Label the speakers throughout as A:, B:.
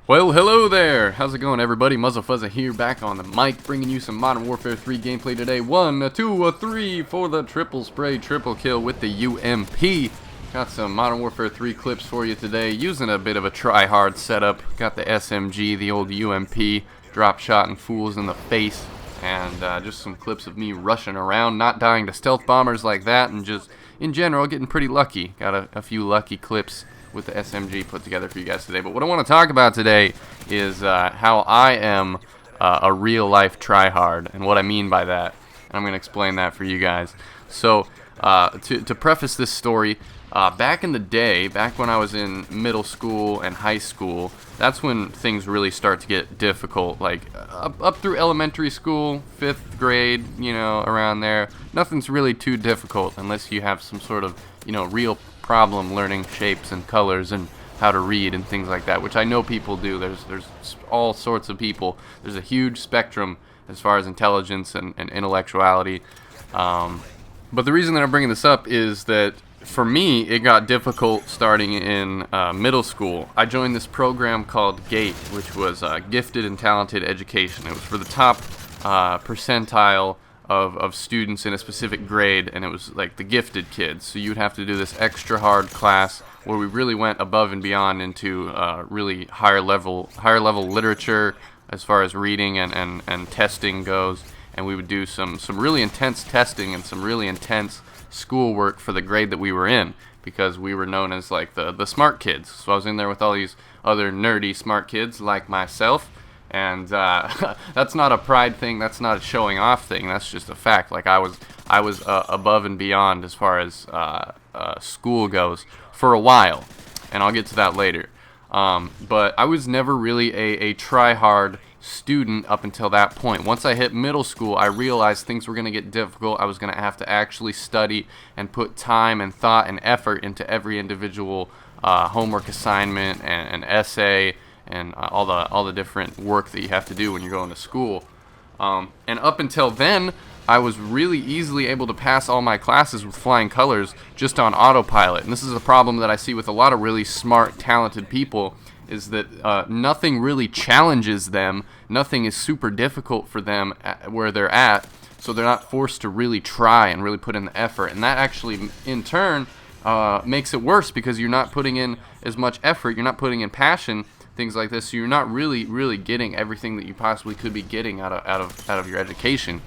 A: Well, hello there! How's it going, everybody? Muzzlefuzza here, back on the mic, bringing you some Modern Warfare 3 gameplay today. 1, a 2, a 3 for the triple spray, triple kill with the UMP. Got some Modern Warfare 3 clips for you today, using a bit of a try-hard setup. Got the SMG, the old UMP, drop shotting fools in the face, and just some clips of me rushing around, not dying to stealth bombers like that, and just, in general, getting pretty lucky. Got a few lucky clips with the SMG put together for you guys today. But what I want to talk about today is how I am a real-life tryhard, and what I mean by that. And I'm going to explain that for you guys. So, to preface this story, back in the day, back when I was in middle school and high school, that's when things really start to get difficult. Like, up through elementary school, 5th grade, you know, around there, nothing's really too difficult unless you have some sort of, you know, real problem learning shapes and colors and how to read and things like that, which I know people do. There's all sorts of people. There's a huge spectrum as far as intelligence and intellectuality. But the reason that I'm bringing this up is that for me, it got difficult starting in middle school. I joined this program called GATE, which was Gifted and Talented Education. It was for the top percentile of students in a specific grade, and it was like the gifted kids. So you'd have to do this extra hard class where we really went above and beyond into really higher level literature as far as reading and testing goes. And we would do some really intense testing and some really intense schoolwork for the grade that we were in, because we were known as like the smart kids. So I was in there with all these other nerdy smart kids like myself. And that's not a pride thing, that's not a showing off thing, that's just a fact. Like I was above and beyond as far as school goes for a while, and I'll get to that later. But I was never really a try-hard student up until that point. Once I hit middle school, I realized things were going to get difficult. I was going to have to actually study and put time and thought and effort into every individual homework assignment and essay, and all the different work that you have to do when you're going to school. And up until then, I was really easily able to pass all my classes with flying colors just on autopilot. And this is a problem that I see with a lot of really smart, talented people, is that nothing really challenges them. Nothing is super difficult for them where they're at, so they're not forced to really try and really put in the effort. And that actually, in turn, makes it worse, because you're not putting in as much effort, you're not putting in passion, things like this, so you're not really getting everything that you possibly could be getting out of your education.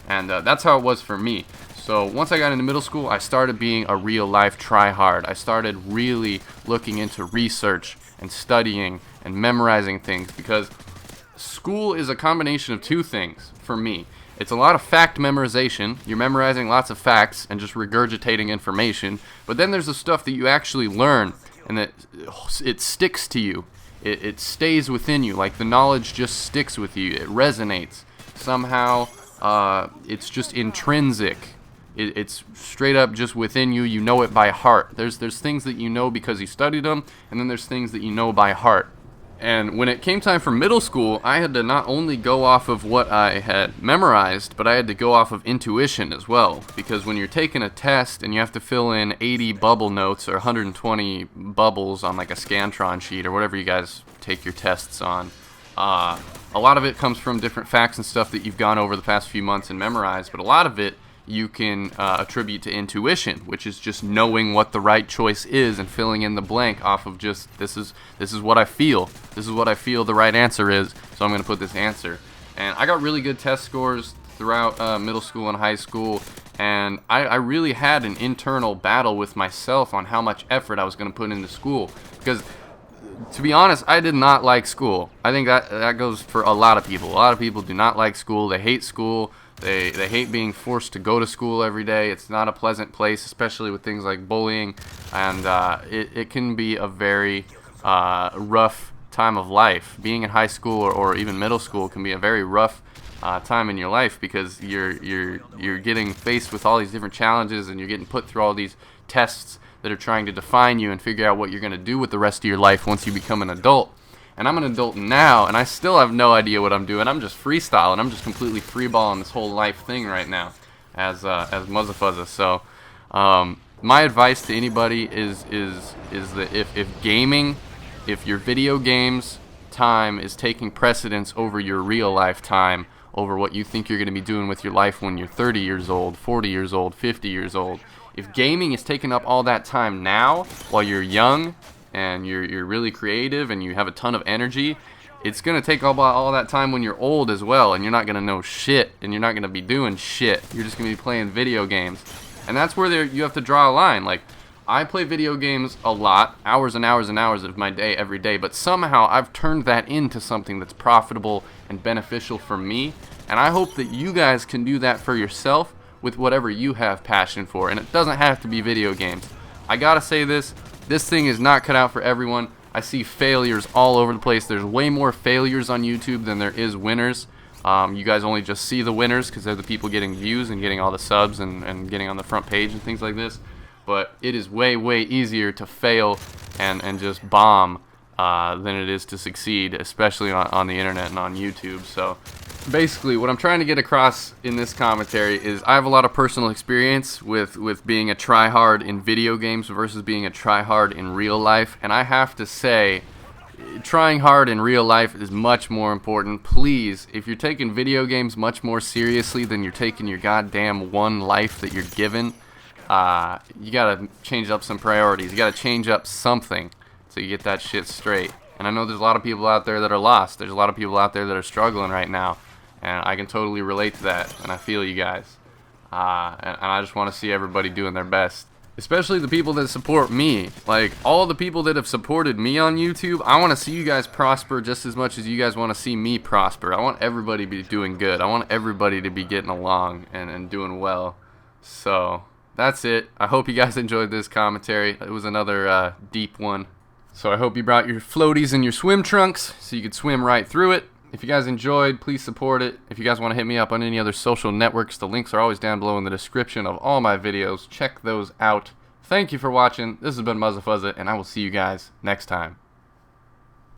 A: And that's how it was for me. So once I got into middle school, I started being a real life try-hard. I started really looking into research and studying and memorizing things, because school is a combination of two things for me. It's a lot of fact memorization. You're memorizing lots of facts and just regurgitating information, but then there's the stuff that you actually learn and that it sticks to you. It stays within you, like the knowledge just sticks with you. It resonates. Somehow, it's just intrinsic. It's straight up just within you. You know it by heart. There's things that you know because you studied them, and then there's things that you know by heart. And when it came time for middle school, I had to not only go off of what I had memorized, but I had to go off of intuition as well. Because when you're taking a test and you have to fill in 80 bubble notes or 120 bubbles on like a Scantron sheet or whatever you guys take your tests on, a lot of it comes from different facts and stuff that you've gone over the past few months and memorized, but a lot of it you can attribute to intuition, which is just knowing what the right choice is and filling in the blank off of just, this is what I feel. This is what I feel the right answer is, so I'm going to put this answer. And I got really good test scores throughout middle school and high school, and I really had an internal battle with myself on how much effort I was going to put into school. Because, to be honest, I did not like school. I think that goes for a lot of people. A lot of people do not like school. They hate school. They hate being forced to go to school every day. It's not a pleasant place, especially with things like bullying, and it can be a very rough time of life. Being in high school or even middle school can be a very rough time in your life, because you're getting faced with all these different challenges, and you're getting put through all these tests that are trying to define you and figure out what you're going to do with the rest of your life once you become an adult. And I'm an adult now, and I still have no idea what I'm doing. I'm just freestyling. I'm just completely freeballing this whole life thing right now as Muzzlefuzza. So my advice to anybody is that if gaming, if your video games time is taking precedence over your real life time, over what you think you're going to be doing with your life when you're 30 years old, 40 years old, 50 years old. If gaming is taking up all that time now while you're young and you're really creative and you have a ton of energy, it's going to take all that time when you're old as well, and you're not going to know shit, and you're not going to be doing shit. You're just going to be playing video games. And that's where you have to draw a line. Like, I play video games a lot, hours and hours and hours of my day every day, but somehow I've turned that into something that's profitable and beneficial for me, and I hope that you guys can do that for yourself with whatever you have passion for, and it doesn't have to be video games. I gotta say this thing is not cut out for everyone. I see failures all over the place. There's way more failures on YouTube than there is winners. You guys only just see the winners because they're the people getting views and getting all the subs and getting on the front page and things like this. But it is way, way easier to fail and just bomb than it is to succeed, especially on the internet and on YouTube. So basically, what I'm trying to get across in this commentary is I have a lot of personal experience with being a tryhard in video games versus being a tryhard in real life. And I have to say, trying hard in real life is much more important. Please, if you're taking video games much more seriously than you're taking your goddamn one life that you're given, you gotta change up some priorities. You gotta change up something so you get that shit straight. And I know there's a lot of people out there that are lost. There's a lot of people out there that are struggling right now, and I can totally relate to that, and I feel you guys. And I just want to see everybody doing their best, especially the people that support me. Like, all the people that have supported me on YouTube, I want to see you guys prosper just as much as you guys want to see me prosper. I want everybody to be doing good. I want everybody to be getting along and doing well. So that's it. I hope you guys enjoyed this commentary. It was another deep one. So I hope you brought your floaties and your swim trunks so you could swim right through it. If you guys enjoyed, please support it. If you guys want to hit me up on any other social networks, the links are always down below in the description of all my videos. Check those out. Thank you for watching. This has been Muzzafuzza, and I will see you guys next time.